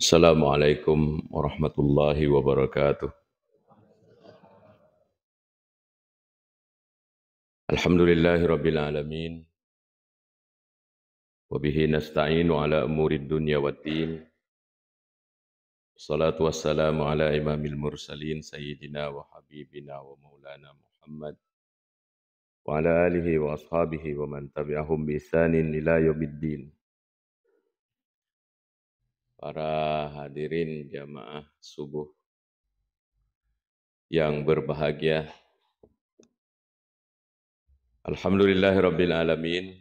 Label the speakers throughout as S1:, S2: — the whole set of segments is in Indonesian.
S1: Assalamualaikum warahmatullahi wabarakatuh. Alhamdulillahi rabbil alamin. Wa bihi nasta'inu ala umurid dunya waddin. Salatu wassalamu ala imamil mursalin sayyidina wa habibina wa maulana Muhammad wa ala alihi wa ashabihi wa man tabi'ahum bi ihsanin ila yaumiddin. Para hadirin jamaah subuh yang berbahagia. Alhamdulillahi rabbil alamin.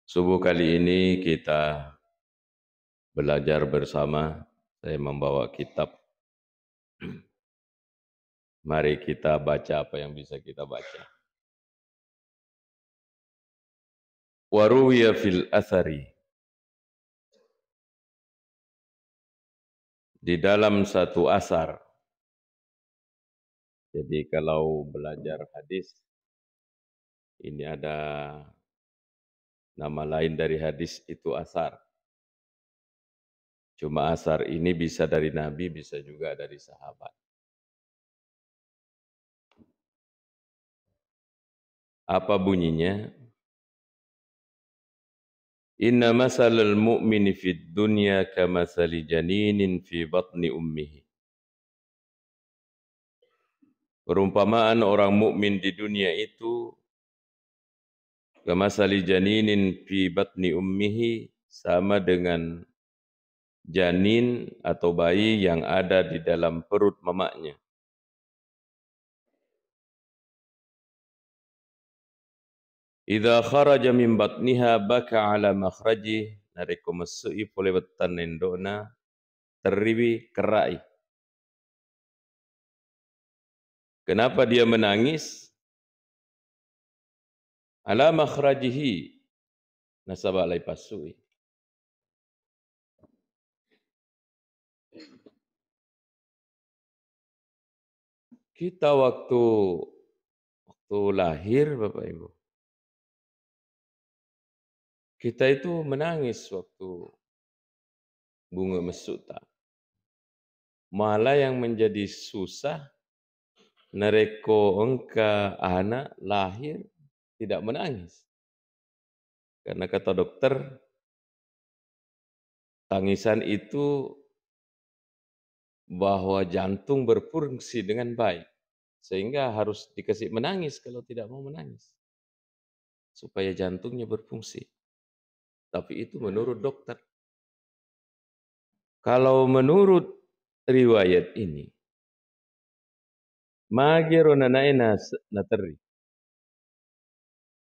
S1: Subuh kali ini kita belajar bersama. Saya membawa kitab. Mari kita baca apa yang bisa kita baca. Waruwiya fil athari. Di dalam satu asar. Jadi kalau belajar hadis, ini ada nama lain dari hadis itu asar. Cuma asar ini bisa dari Nabi, bisa juga dari sahabat. Apa bunyinya? Inna masalal mu'mini fid dunya kamathali janinin fi batni ummihi. Perumpamaan orang mukmin di dunia itu kamasali janinin fi batni ummihi, sama dengan janin atau bayi yang ada di dalam perut mamaknya. Idza kharaja min batniha baka ala makhraji, nariko masui pole wetan endona terriwi kerai. Kenapa dia menangis? Ala makhrajihi, nasaba alai pasui. Kita waktu lahir Bapak Ibu, kita itu menangis waktu bunga mesuta. Malah yang menjadi susah, nareko engka anak lahir tidak menangis. Karena kata dokter, tangisan itu bahwa jantung berfungsi dengan baik. Sehingga harus dikasih menangis kalau tidak mau menangis. Supaya jantungnya berfungsi. Tapi itu menurut dokter. Kalau menurut riwayat ini, magiruna naina nateri.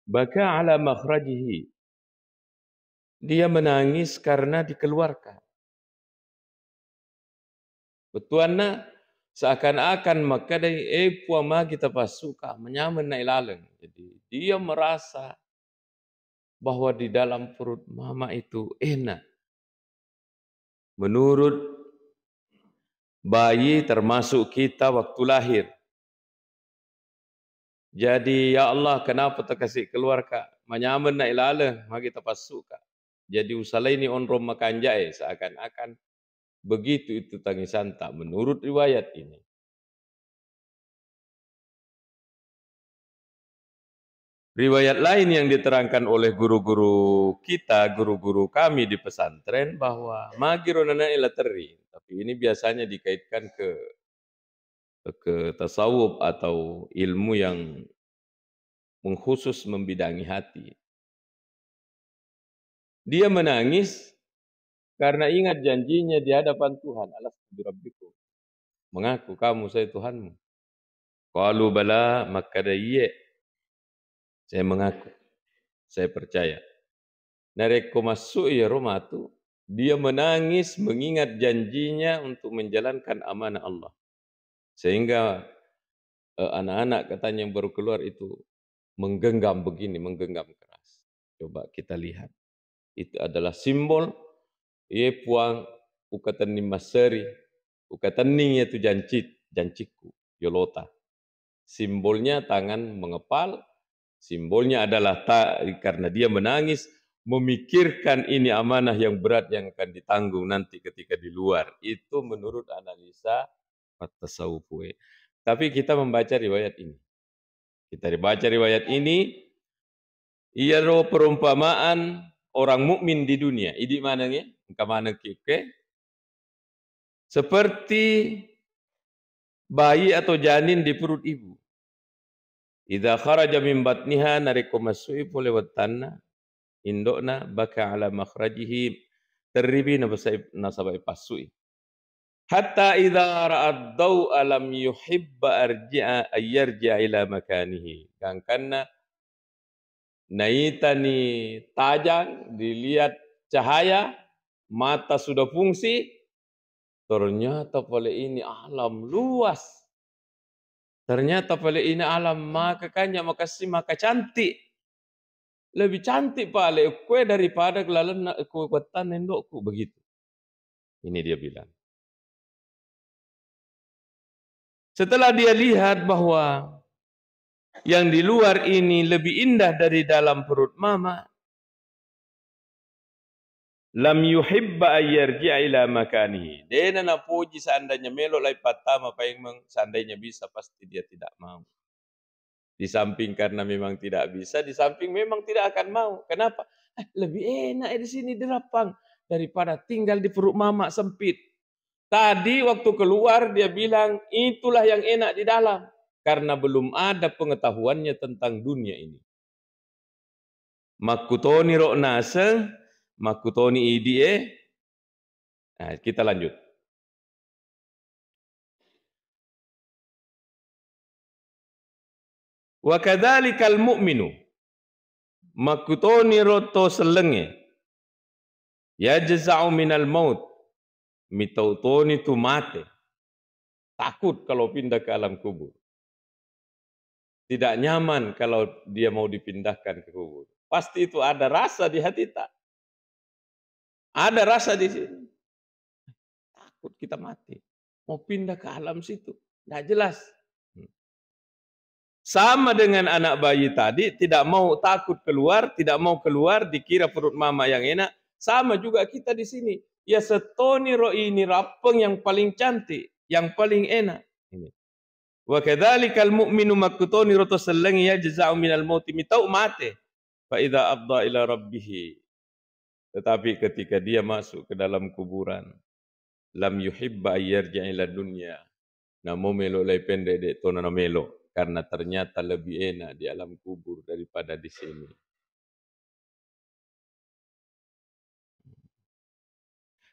S1: Baka ala makhrajihi. Dia menangis karena dikeluarkan. Betuanna seakan-akan maka dari puama kita pasuka menyaman na ilaleng. Jadi dia merasa bahwa di dalam perut mama itu enak. Menurut bayi termasuk kita waktu lahir. Jadi ya Allah kenapa terkasih keluar kak? Menyaman na ilaleng maka kita pasuka. Jadi usalai ini onrom makanjai seakan-akan begitu itu tangisan tak menurut riwayat ini. Riwayat lain yang diterangkan oleh guru-guru kita, guru-guru kami di pesantren bahwa magirunana ila teri. Tapi ini biasanya dikaitkan ke tasawuf atau ilmu yang mengkhusus membidangi hati. Dia menangis karena ingat janjinya di hadapan Tuhan. Alastu birabbikum. Mengaku kamu saya Tuhanmu. Qalu bala, maka iya. Saya mengaku. Saya percaya. Nareko masuk ya rumah itu, dia menangis mengingat janjinya untuk menjalankan amanah Allah. Sehingga anak-anak katanya yang baru keluar itu menggenggam begini, menggenggam keras. Coba kita lihat. Itu adalah simbol ye puang ukatan maseri, ukatan itu janciku, yolota. Simbolnya tangan mengepal, simbolnya adalah karena dia menangis memikirkan ini amanah yang berat yang akan ditanggung nanti ketika di luar. Itu menurut analisa at-tasawuf. Tapi kita membaca riwayat ini. Kita baca riwayat ini, ia roh perumpamaan orang mukmin di dunia. Idi mana nih? Kemana kike? Seperti bayi atau janin di perut ibu. Idza kharaja min batniha nariko masui lewat tanah indokna baka ala makhrajihi terribi nasabai pasui. Hatta idza ra'ad daw'a lam yuhibba yarji'a ila makanihi. Karena naitani tajang, dilihat cahaya, mata sudah fungsi, ternyata pada ini alam luas. Ternyata pada ini alam maka kanya makasih maka cantik. Lebih cantik pale kue daripada kelalan kue kuatan nendokku begitu. Ini dia bilang. Setelah dia lihat bahwa yang di luar ini lebih indah dari dalam perut mama, lam yuhibba ayyarji'a ila makanihi. Dia na puji seandainya melo lai patama paing seandainya bisa pasti dia tidak mau. Di samping karena memang tidak bisa, di samping memang tidak akan mau. Kenapa? Lebih enak di sini di lapang daripada tinggal di perut mama sempit. Tadi waktu keluar dia bilang itulah yang enak di dalam. Karena belum ada pengetahuannya tentang dunia ini. Makutoni rok nase, makutoni idie. Nah, kita lanjut. Wa kadzalikal mu'minu makutoni roto selenge yajza'u minal maut mitautoni tu mate. Takut kalau pindah ke alam kubur. Tidak nyaman kalau dia mau dipindahkan ke kubur. Pasti itu ada rasa di hati tak. Ada rasa di sini. Takut kita mati. Mau pindah ke alam situ. Tidak jelas. Sama dengan anak bayi tadi, tidak mau takut keluar, tidak mau keluar, dikira perut mama yang enak. Sama juga kita di sini. Ya setoni roh ini rapeng yang paling cantik, yang paling enak. Wa kadzalikal mu'minu makutoni roto selengi ya jaza'u minal mauti mitau mate. Fa idza abda ila rabbih. Tetapi ketika dia masuk ke dalam kuburan, lam yuhibba ayyarja ila dunya. Namo melo lai pendek dek tona melo. Karena ternyata lebih enak di alam kubur daripada di sini.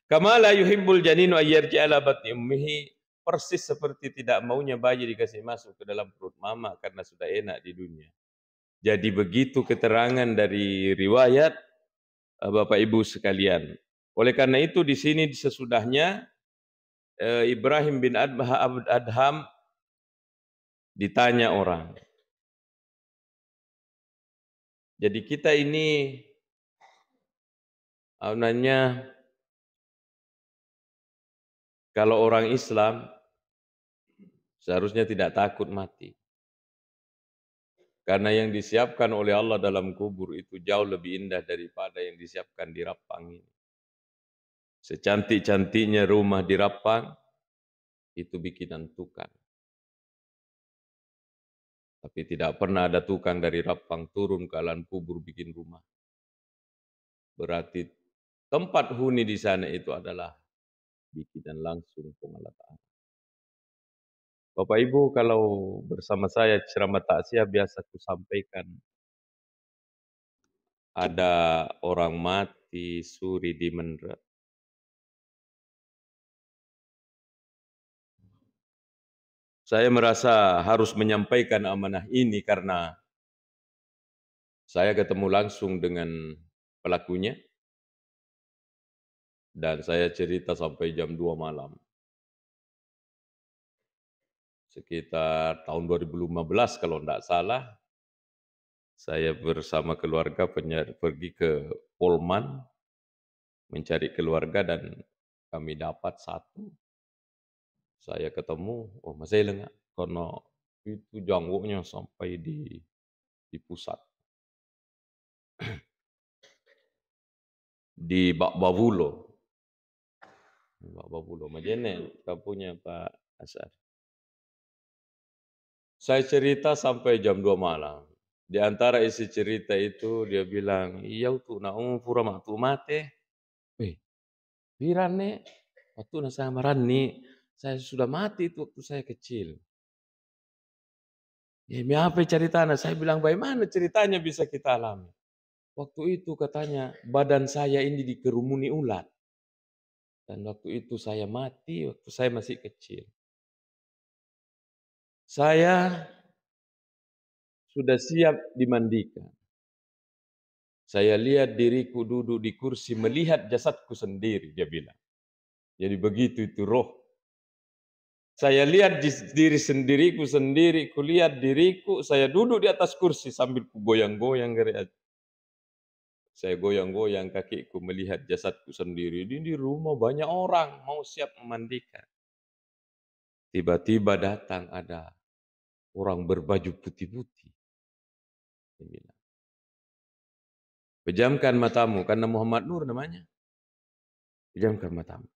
S1: Kama la yuhibbul janinu ayyarja ala batni ummihi. Persis seperti tidak maunya bayi dikasih masuk ke dalam perut mama karena sudah enak di dunia. Jadi begitu keterangan dari riwayat Bapak Ibu sekalian. Oleh karena itu di sini sesudahnya Ibrahim bin Adham ditanya orang. Jadi kita ini kalau orang Islam seharusnya tidak takut mati. Karena yang disiapkan oleh Allah dalam kubur itu jauh lebih indah daripada yang disiapkan di Rapang ini. Secantik-cantiknya rumah di Rapang, itu bikinan tukang. Tapi tidak pernah ada tukang dari Rapang turun ke alam kubur bikin rumah. Berarti tempat huni di sana itu adalah bikinan langsung Allah Ta'ala. Bapak Ibu, kalau bersama saya ceramah taksiah biasa ku sampaikan ada orang mati suri di Mendra. Saya merasa harus menyampaikan amanah ini karena saya ketemu langsung dengan pelakunya dan saya cerita sampai jam 2 malam. Sekitar tahun 2015 kalau tidak salah, saya bersama keluarga pergi ke Polman mencari keluarga dan kami dapat satu. Saya ketemu, masih lengah karena itu jangguknya sampai di pusat. di Bakbabulo. Bakbabulo, Majene, kampungnya Pak Asar. Saya cerita sampai jam 2 malam. Di antara isi cerita itu dia bilang, iya tuh naung pura matu mate. Birane, waktu saya marani, saya sudah mati itu waktu saya kecil. Ya, apa ceritanya? Saya bilang, bagaimana ceritanya bisa kita alami? Waktu itu katanya, badan saya ini dikerumuni ulat. Dan waktu itu saya mati, waktu saya masih kecil. Saya sudah siap dimandikan. Saya lihat diriku duduk di kursi, melihat jasadku sendiri, dia bilang. Jadi begitu itu roh. Saya lihat diri sendiriku sendiri, kulihat diriku, saya duduk di atas kursi sambil goyang-goyang. Saya goyang-goyang kakiku melihat jasadku sendiri. Di rumah banyak orang mau siap memandikan. Tiba-tiba datang ada orang berbaju putih-putih. Dia bilang, pejamkan matamu, karena Muhammad Nur namanya. Pejamkan matamu.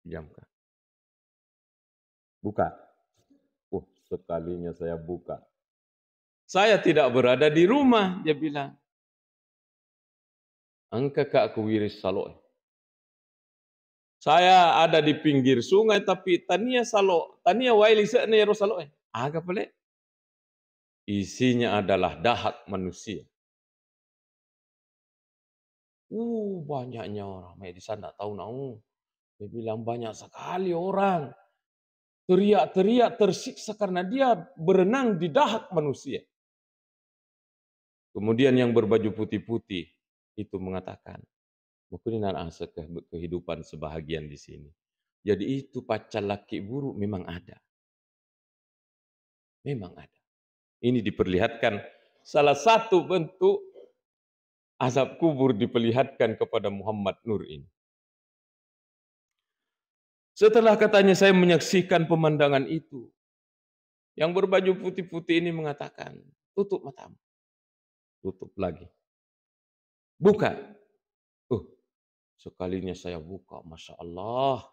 S1: Pejamkan. Buka. Sekalinya saya buka. Saya tidak berada di rumah, dia bilang. Angka kak aku wiris salo. Saya ada di pinggir sungai tapi tania salo, tania waili sekne ro salo. Aga pale. Isinya adalah dahak manusia. Banyaknya orang. Di sana tahu nau. Dia bilang banyak sekali orang. Teriak-teriak tersiksa karena dia berenang di dahak manusia. Kemudian yang berbaju putih-putih itu mengatakan, mungkin asa kehidupan sebahagian di sini. Jadi itu pacar laki buruk memang ada. Memang ada. Ini diperlihatkan salah satu bentuk azab kubur diperlihatkan kepada Muhammad Nur ini. Setelah katanya saya menyaksikan pemandangan itu, yang berbaju putih-putih ini mengatakan, tutup matamu. Tutup lagi. Buka. Sekalinya saya buka, Masya Allah.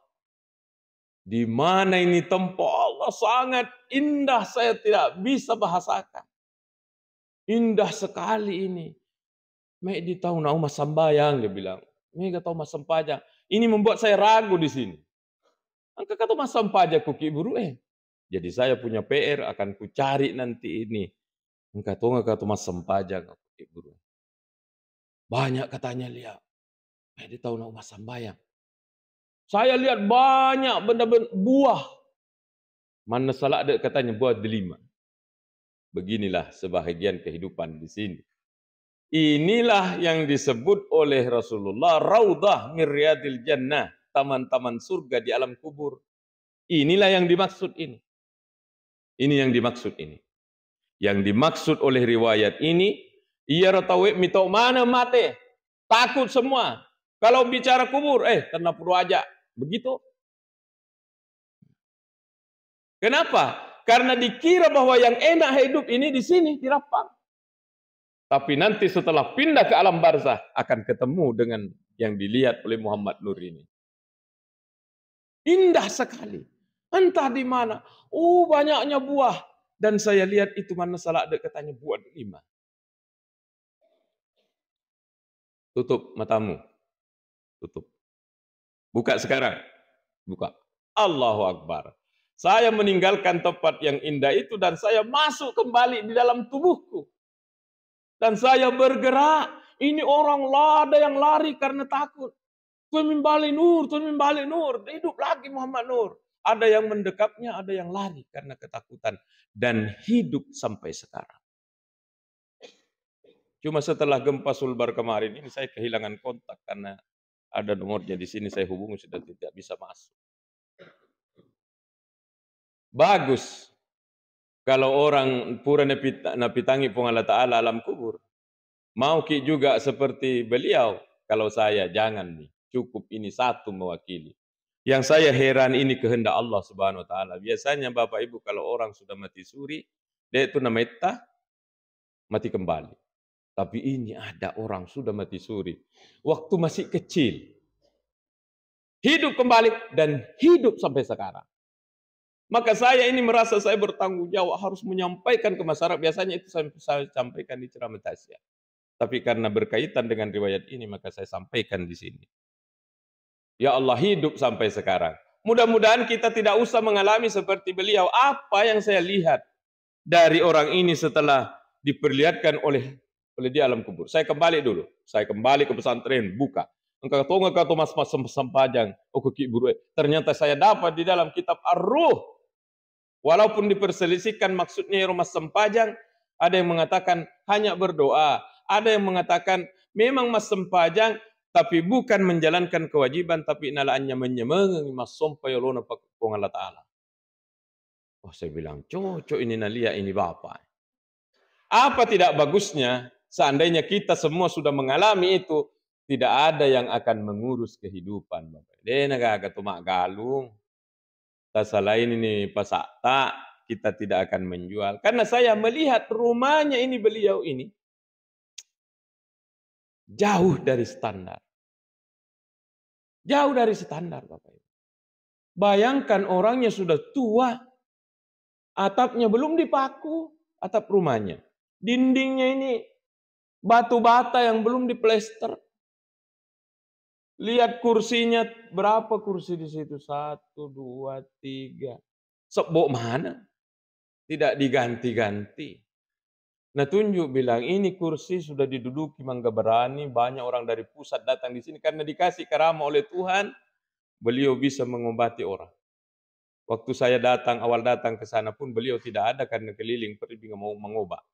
S1: Di mana ini tempat Allah sangat indah, saya tidak bisa bahasakan. Indah sekali ini. Mek di tahu nau mas sambayang, dia bilang. Mek tahu mas sampajang. Ini membuat saya ragu di sini. Angka kata mas sampajang kuki buru Jadi saya punya PR akan ku cari nanti ini. Angka kata mas sampajang kuki buru. Banyak katanya lihat. Mek di tahu nau mas sambayang. Saya lihat banyak benda-benda buah. Mana salah ada katanya buah delima. Beginilah sebahagian kehidupan di sini. Inilah yang disebut oleh Rasulullah Raudhah min Riyadil Jannah, taman-taman surga di alam kubur. Inilah yang dimaksud ini. Ini yang dimaksud ini. Yang dimaksud oleh riwayat ini, iya ratawe mitau mana mate. Takut semua. Kalau bicara kubur, kena perlu aja. Begitu. Kenapa? Karena dikira bahwa yang enak hidup ini di sini, di lapang. Tapi nanti setelah pindah ke alam barzah akan ketemu dengan yang dilihat oleh Muhammad Nur ini. Indah sekali. Entah di mana. Banyaknya buah. Dan saya lihat itu mana salah ada katanya buah delima. Tutup matamu. Tutup. Buka sekarang. Buka. Allahu Akbar. Saya meninggalkan tempat yang indah itu dan saya masuk kembali di dalam tubuhku. Dan saya bergerak. Ini orang ada yang lari karena takut. Tuan Bali Nur. Hidup lagi Muhammad Nur. Ada yang mendekapnya, ada yang lari karena ketakutan. Dan hidup sampai sekarang. Cuma setelah gempa Sulbar kemarin ini saya kehilangan kontak karena ada nomornya di sini saya hubungi sudah tidak bisa masuk. Bagus kalau orang pura napitangi pun Allah Ta'ala alam kubur. Mau ki juga seperti beliau. Kalau saya jangan nih. Cukup ini satu mewakili. Yang saya heran ini kehendak Allah Subhanahu Wa Ta'ala. Biasanya Bapak Ibu kalau orang sudah mati suri, dia itu namanya mati kembali. Tapi ini ada orang sudah mati suri. Waktu masih kecil. Hidup kembali dan hidup sampai sekarang. Maka saya ini merasa saya bertanggung jawab harus menyampaikan ke masyarakat. Biasanya itu saya sampaikan di ceramah tausiah. Tapi karena berkaitan dengan riwayat ini maka saya sampaikan di sini. Ya Allah, hidup sampai sekarang. Mudah-mudahan kita tidak usah mengalami seperti beliau. Apa yang saya lihat dari orang ini setelah diperlihatkan oleh di alam kubur. Saya kembali dulu. Saya kembali ke pesantren, buka. Engkau tahu mas sempajang. Oh buru. Ternyata saya dapat di dalam kitab Ar-Ruh. Walaupun diperselisihkan maksudnya Mas Sempajang, ada yang mengatakan hanya berdoa. Ada yang mengatakan memang Mas Sempajang tapi bukan menjalankan kewajiban, tapi nalaannya menyemangat mas sompai lona pakong Allah Ta'ala. Oh, saya bilang, cocok ini nalia ini Bapak. Apa tidak bagusnya seandainya kita semua sudah mengalami itu, tidak ada yang akan mengurus kehidupan Bapak. Dia nagak tumak galung. Selain ini pasakta, kita tidak akan menjual. Karena saya melihat rumahnya ini beliau ini jauh dari standar. Jauh dari standar Bapak Ibu. Bayangkan orangnya sudah tua, atapnya belum dipaku, atap rumahnya. Dindingnya ini batu bata yang belum diplester. Lihat kursinya, berapa kursi di situ? 1, 2, 3. Sebok mana? Tidak diganti-ganti. Nah tunjuk bilang ini kursi sudah diduduki Mangga Berani, banyak orang dari pusat datang di sini karena dikasih karamah oleh Tuhan, beliau bisa mengobati orang. Waktu saya awal datang ke sana pun beliau tidak ada karena keliling pergi mau mengobat.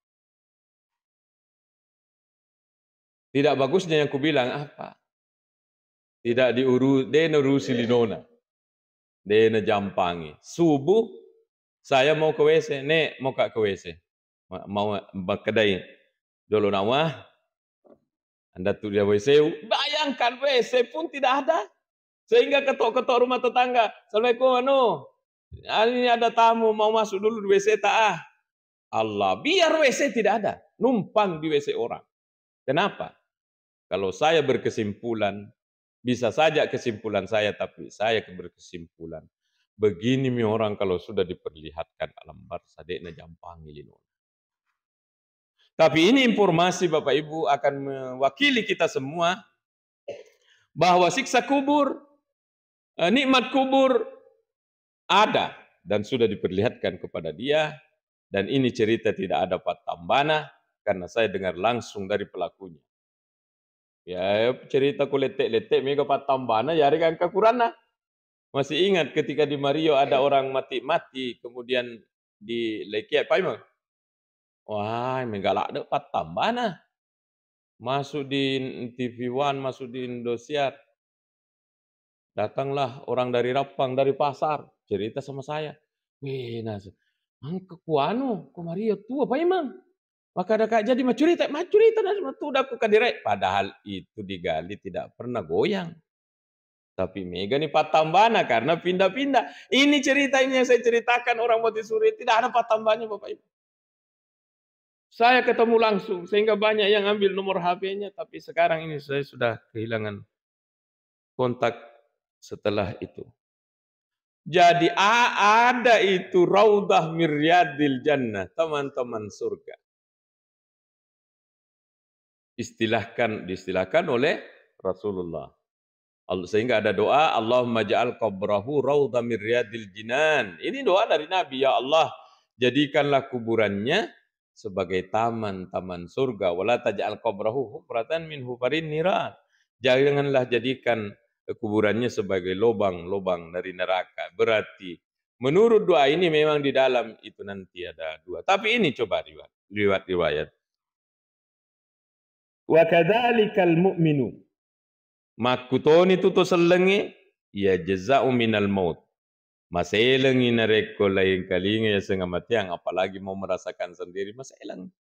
S1: Tidak bagusnya yang kubilang apa? Tidak diurusi linona. Dena jampangi. Subuh saya mau ke WC, nek mau ke WC. Mau kedai dulu nama Anda tuh dia WC, bayangkan WC pun tidak ada. Sehingga ketok-ketok rumah tetangga, Assalamualaikum ini ada tamu mau masuk dulu di WC tak? Allah, biar WC tidak ada, numpang di WC orang. Kenapa? Kalau saya berkesimpulan, bisa saja kesimpulan saya, tapi saya berkesimpulan. Begini mi orang kalau sudah diperlihatkan alam barsa, dekna jampangi linona. Tapi ini informasi Bapak Ibu akan mewakili kita semua bahwa siksa kubur, nikmat kubur ada dan sudah diperlihatkan kepada dia, dan ini cerita tidak ada patambana karena saya dengar langsung dari pelakunya. Ya cerita kuletek-letek mega patambana ya kan kekurana. Masih ingat ketika di Mario ada orang mati-mati kemudian di Lekiat apa emang? Wah, menggalak ada patambana. Masuk di TV One, masuk di Indosiar. Datanglah orang dari Rapang, dari pasar, cerita sama saya. Wih, angka kuanu, Maria tua apa emang? Maka ada kak jadi macurita tu udah aku kadirek. Padahal itu digali tidak pernah goyang. Tapi mega nih patambana karena pindah-pindah. Ini cerita ini yang saya ceritakan orang mati suri, tidak ada patambanya Bapak Ibu. Saya ketemu langsung, sehingga banyak yang ambil nomor HP-nya, tapi sekarang ini saya sudah kehilangan kontak setelah itu. Jadi ada itu Raudah Miryadil Jannah, teman-teman surga. Diistilahkan oleh Rasulullah. Sehingga ada doa, Allahumma ja'al qabrahu Raudah Miryadil Jinan. Ini doa dari Nabi, ya Allah, jadikanlah kuburannya sebagai taman-taman surga. Wala taj'al qabrahu hufratan min hufarin niran. Janganlah jadikan kuburannya sebagai lubang-lubang dari neraka. Berarti menurut doa ini memang di dalam itu nanti ada dua. Tapi ini coba riwayat. Wa kadzalikal mu'minu. Makutoni tuto selengi ya jaza'u minal maut. Maselang inareko lain kalinya ya setengah matiang, apalagi mau merasakan sendiri maselang.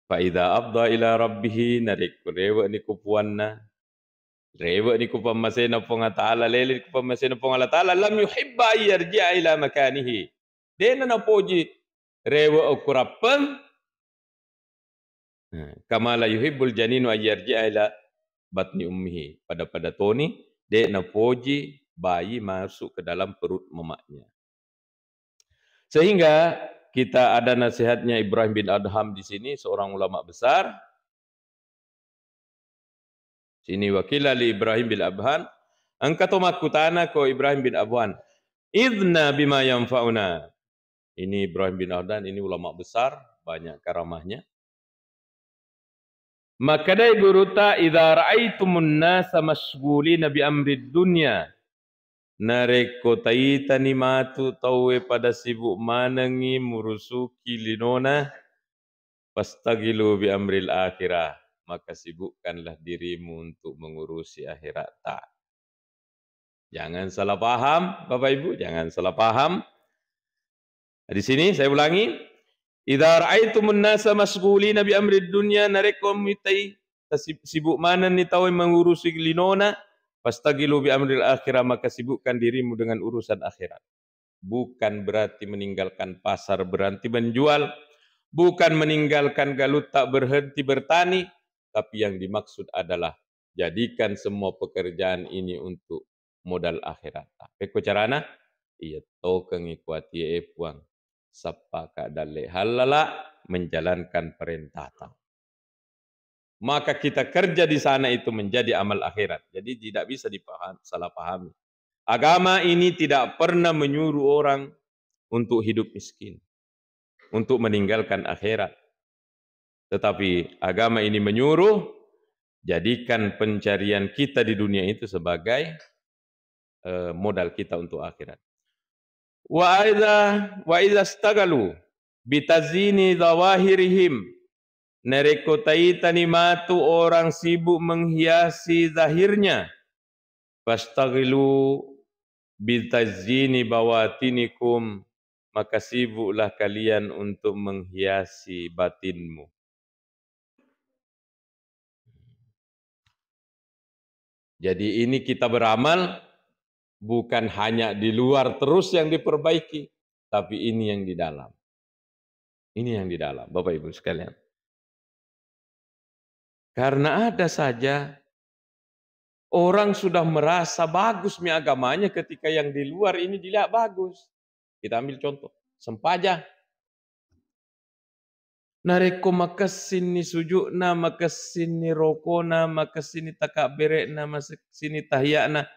S1: Fa idza afda ila rabbih nareko rewa ni kupuanna. Rewa ni kupamasena ponga taala lele kupamasena ponga taala lam yuhibba yarji'a ila makanihi. Dena na poji rewa okurapan. Kama la yuhibbul janinu ayyarji'a ila batni ummihi. Pada Tony, dia napoji bayi masuk ke dalam perut mamaknya. Sehingga kita ada nasihatnya Ibrahim bin Adham di sini, seorang ulama besar. Sini wakila li Ibrahim bin Adham, angkatu makutana ko Ibrahim bin Adham, idna bima yanfa'una. Ini Ibrahim bin Adham, ini ulama besar, banyak karamahnya. Maka dai guruta idza ra'aitumun nasa mashghulina bi amrid dunya nareko taitani matu tawe pada sibuk manangi murusuki linona pastagilu bi amril akhirah, maka sibukkanlah dirimu untuk mengurusi akhirat. Tak. Jangan salah paham Bapak Ibu, jangan salah paham. Di sini saya ulangi, idza ra'aitumun nasa mashghulina bi amrid dunya narekom mitai sibuk mana ni tahu mengurusi linona pastagilu bi amril akhirah, maka sibukkan dirimu dengan urusan akhirat. Bukan berarti meninggalkan pasar berhenti menjual, bukan meninggalkan galut tak berhenti bertani, tapi yang dimaksud adalah jadikan semua pekerjaan ini untuk modal akhirat. Apa carana? Iya tokeng ikuati puang. Sapaka dalle halala menjalankan perintah. Maka kita kerja di sana itu menjadi amal akhirat. Jadi tidak bisa salah pahami. Agama ini tidak pernah menyuruh orang untuk hidup miskin, untuk meninggalkan akhirat. Tetapi agama ini menyuruh jadikan pencarian kita di dunia itu sebagai modal kita untuk akhirat. Wa idza stagalu bitazini zawahirihim, nereko taitani matu orang sibuk menghiasi zahirnya, fastaghilu bitazini bawatinikum, maka sibuklah kalian untuk menghiasi batinmu. Jadi ini kita beramal bukan hanya di luar terus yang diperbaiki, tapi ini yang di dalam. Ini yang di dalam, Bapak Ibu sekalian. Karena ada saja orang sudah merasa bagus agamanya ketika yang di luar ini dilihat bagus. Kita ambil contoh, sempaja. Nareko makasini sujudna, makasini rokona, makasini takabirena, makasini tahiyana.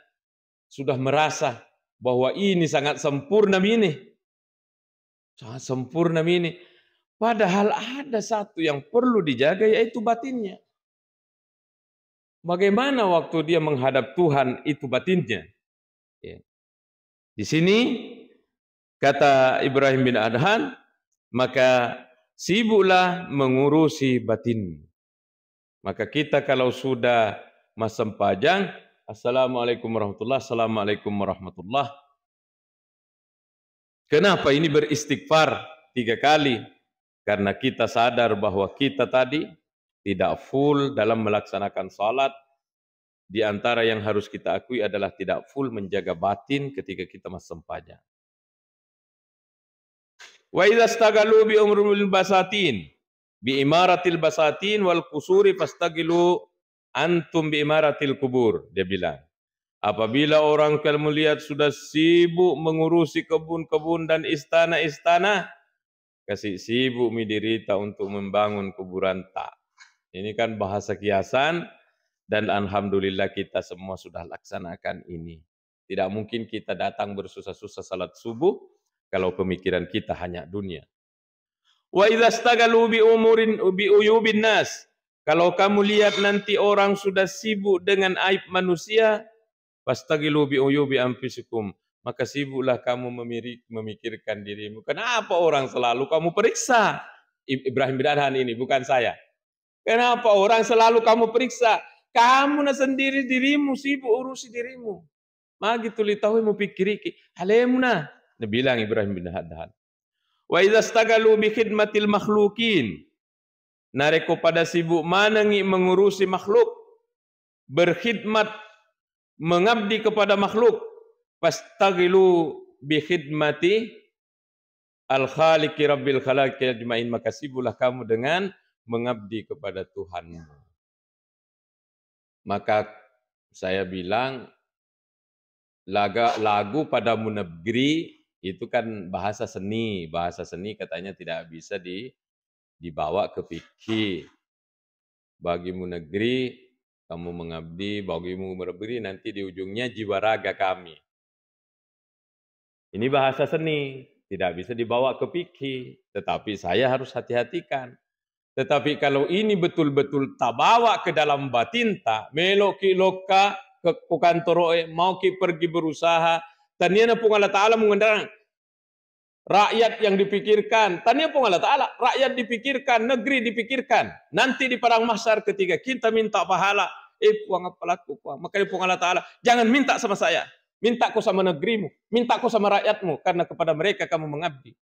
S1: Sudah merasa bahwa ini sangat sempurna ini. Sangat sempurna ini. Padahal ada satu yang perlu dijaga, yaitu batinnya. Bagaimana waktu dia menghadap Tuhan itu batinnya? Ya. Di sini kata Ibrahim bin Adham, maka sibuklah mengurusi batinmu. Maka kita kalau sudah masam pajang, Assalamualaikum warahmatullahi wabarakatuh, Assalamualaikum warahmatullahi. Kenapa ini beristighfar 3 kali? Karena kita sadar bahwa kita tadi tidak full dalam melaksanakan salat. Di antara yang harus kita akui adalah tidak full menjaga batin ketika kita masam pajang. Wa idza stagalu bi umrul basatin bi imaratil basatin wal qusuri fastagilu antum bi imaratil kubur. Dia bilang, apabila orang kamu lihat sudah sibuk mengurusi kebun-kebun dan istana-istana, kasih sibuk midirita untuk membangun kuburan tak. Ini kan bahasa kiasan, dan alhamdulillah kita semua sudah laksanakan ini. Tidak mungkin kita datang bersusah-susah salat subuh kalau pemikiran kita hanya dunia. Wa idza stagalu bi umurin bi uyubin nas, kalau kamu lihat nanti orang sudah sibuk dengan aib manusia, fastagilu bi uyubi anfusikum, maka sibuklah kamu memikirkan dirimu. Kenapa orang selalu kamu periksa? Ibrahim bin Adham ini, bukan saya. Kenapa orang selalu kamu periksa? Kamu na sendiri dirimu sibuk urusi dirimu. Magi tuli tahu mu pikiriki, halemuna. Dia bilang Ibrahim bin Adham. Wa idza stagalu bi khidmatil makhlukin, nareko pada sibuk manangi mengurusi makhluk, berkhidmat, mengabdi kepada makhluk, fastagilu bi khidmati al-khaliqi rabbil khalaqi ajmain, maka sibuklah kamu dengan mengabdi kepada Tuhanmu. Maka saya bilang lagu pada munegri itu kan bahasa seni. Bahasa seni katanya tidak bisa dibawa ke fikih. Bagimu negeri, kamu mengabdi, bagimu berberi, nanti di ujungnya jiwa raga kami. Ini bahasa seni, tidak bisa dibawa ke fikih. Tetapi saya harus hati-hatikan. Tetapi kalau ini betul-betul tak bawa ke dalam batinta, melok ki loka ke kantor, mau ki pergi berusaha, taniana pun Allah Ta'ala mengundang rakyat yang dipikirkan, taniana pun Allah Ta'ala, rakyat dipikirkan, negeri dipikirkan. Nanti di padang mahsyar ketika kita minta pahala, puang apalaku puang, makanya pun Allah Ta'ala, jangan minta sama saya, minta kau sama negerimu, minta kau sama rakyatmu, karena kepada mereka kamu mengabdi.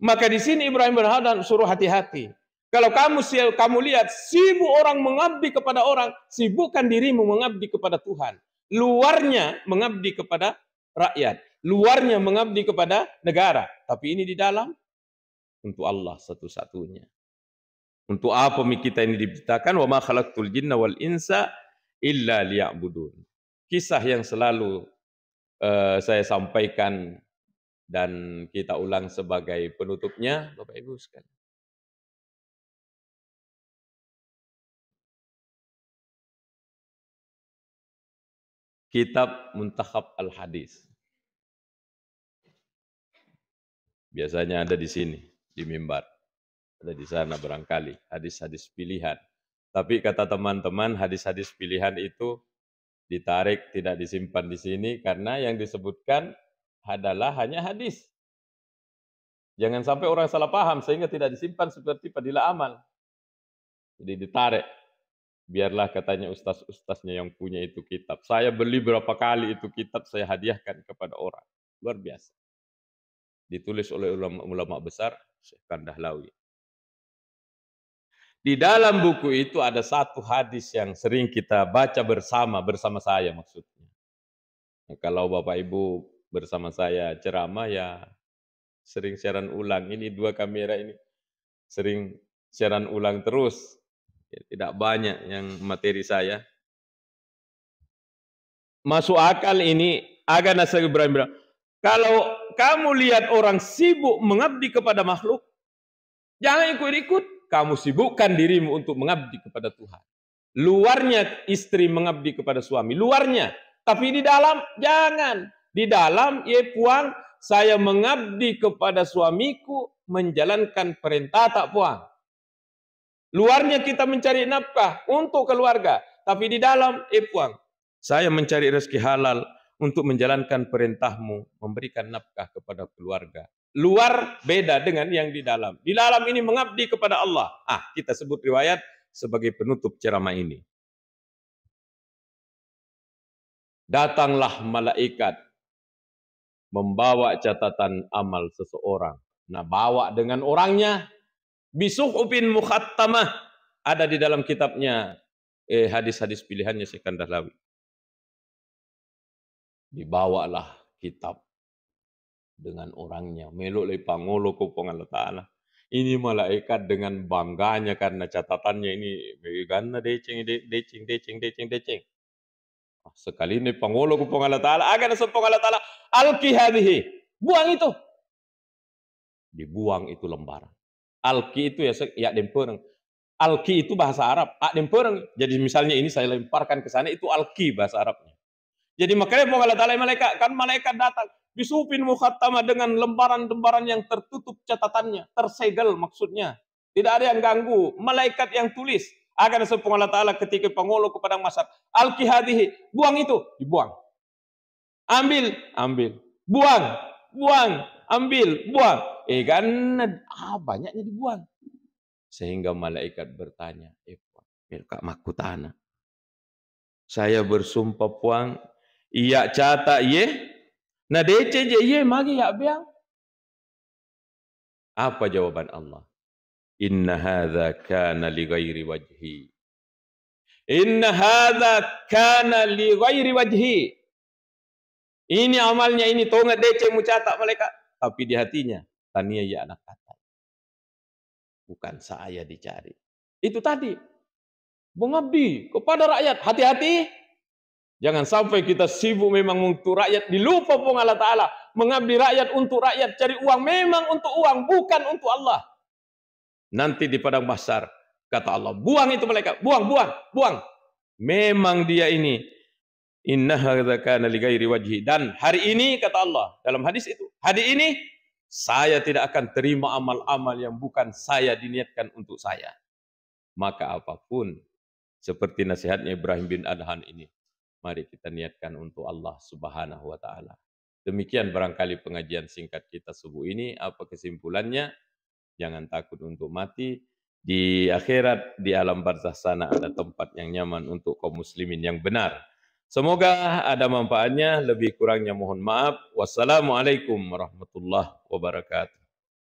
S1: Maka di sini Ibrahim bin Adham suruh hati-hati. Kalau kamu lihat sibuk orang mengabdi kepada orang, sibukkan dirimu mengabdi kepada Tuhan. Luarnya mengabdi kepada rakyat, luarnya mengabdi kepada negara, tapi ini di dalam untuk Allah satu-satunya. Untuk apa kita ini diciptakan? Wa ma khalaqtul jinna wal insa illa liya'budun. Kisah yang selalu saya sampaikan dan kita ulang sebagai penutupnya, Bapak Ibu sekalian. Kitab Muntakhab Al-Hadis. Biasanya ada di sini, di mimbar. Ada di sana barangkali, hadis-hadis pilihan. Tapi kata teman-teman, hadis-hadis pilihan itu ditarik, tidak disimpan di sini, karena yang disebutkan adalah hanya hadis. Jangan sampai orang salah paham, sehingga tidak disimpan seperti Fadilah Amal. Jadi ditarik. Biarlah katanya ustaz-ustaznya yang punya itu kitab. Saya beli berapa kali itu kitab, saya hadiahkan kepada orang. Luar biasa. Ditulis oleh ulama besar, Syekh Kandahlawi. Di dalam buku itu ada satu hadis yang sering kita baca bersama saya maksudnya. Nah, kalau Bapak Ibu bersama saya ceramah, ya sering siaran ulang. Ini dua kamera ini sering siaran ulang terus. Ya, tidak banyak yang materi saya. Masuk akal ini, agak Nasir Ibrahim bilang, kalau kamu lihat orang sibuk mengabdi kepada makhluk, jangan ikut-ikut. Kamu sibukkan dirimu untuk mengabdi kepada Tuhan. Luarnya istri mengabdi kepada suami, luarnya. Tapi di dalam, jangan. Di dalam, puang, saya mengabdi kepada suamiku, menjalankan perintah tak puang. Luarnya kita mencari nafkah untuk keluarga. Tapi di dalam, puang, saya mencari rezeki halal untuk menjalankan perintahmu, memberikan nafkah kepada keluarga. Luar beda dengan yang di dalam. Di dalam ini mengabdi kepada Allah. Kita sebut riwayat sebagai penutup ceramah ini. Datanglah malaikat membawa catatan amal seseorang. Nah, bawa dengan orangnya. Bisuhufin mukhattamah. Ada di dalam kitabnya hadis-hadis pilihannya Syekh Kandahlawi. Dibawalah kitab dengan orangnya. Melok le pangolo ko Allah Ta'ala. Ini malaikat dengan bangganya karena catatannya ini ganna deceng. Sekali ini pangolo ko Allah Ta'ala, agar sepong Allah Ta'ala, alki hadhihi. Buang itu. Dibuang itu lembaran. Alki itu ya dempereng. Alki itu bahasa Arab, dempereng. Jadi misalnya ini saya lemparkan ke sana, itu alki bahasa Arabnya. Jadi makanya Allah Ta'ala malaikat datang. Bisufin mukhattama dengan lembaran-lembaran yang tertutup catatannya, tersegel maksudnya. Tidak ada yang ganggu. Malaikat yang tulis. Agar sepung Allah Ta'ala ketika pengolo kepada masyarakat. Alki hadihi. Buang itu. Dibuang. Ambil. Buang. Ambil. Buang. Banyaknya dibuang. Sehingga malaikat bertanya. Kak makutana. Saya bersumpah puang. Iya cata ye. Nah DC je magi ya biang. Apa jawaban Allah? Inna hadza kana li ghairi wajhi. Inna hadza kana li ghairi wajhi. Ini amalnya ini tonga DC mu catat malaikat, tapi di hatinya tania ya anak kata. Bukan saya dicari. Itu tadi. Mengabdi kepada rakyat. Hati-hati. Jangan sampai kita sibuk memang untuk rakyat. Dilupa pun Allah Ta'ala. Mengabdi rakyat untuk rakyat. Cari uang memang untuk uang. Bukan untuk Allah. Nanti di padang mahsyar. Kata Allah. Buang itu malaikat. Buang, buang, buang. Memang dia ini. Inna hadza kana li ghairi wajhi. Dan hari ini kata Allah. Dalam hadis itu. Hari ini. Saya tidak akan terima amal-amal yang bukan saya diniatkan untuk saya. Maka apapun. Seperti nasihatnya Ibrahim bin Adhan ini. Mari kita niatkan untuk Allah Subhanahu wa Ta'ala. Demikian barangkali pengajian singkat kita subuh ini. Apa kesimpulannya? Jangan takut untuk mati. Di akhirat, di alam barzakh sana ada tempat yang nyaman untuk kaum muslimin yang benar. Semoga ada manfaatnya. Lebih kurangnya mohon maaf. Wassalamualaikum warahmatullahi wabarakatuh.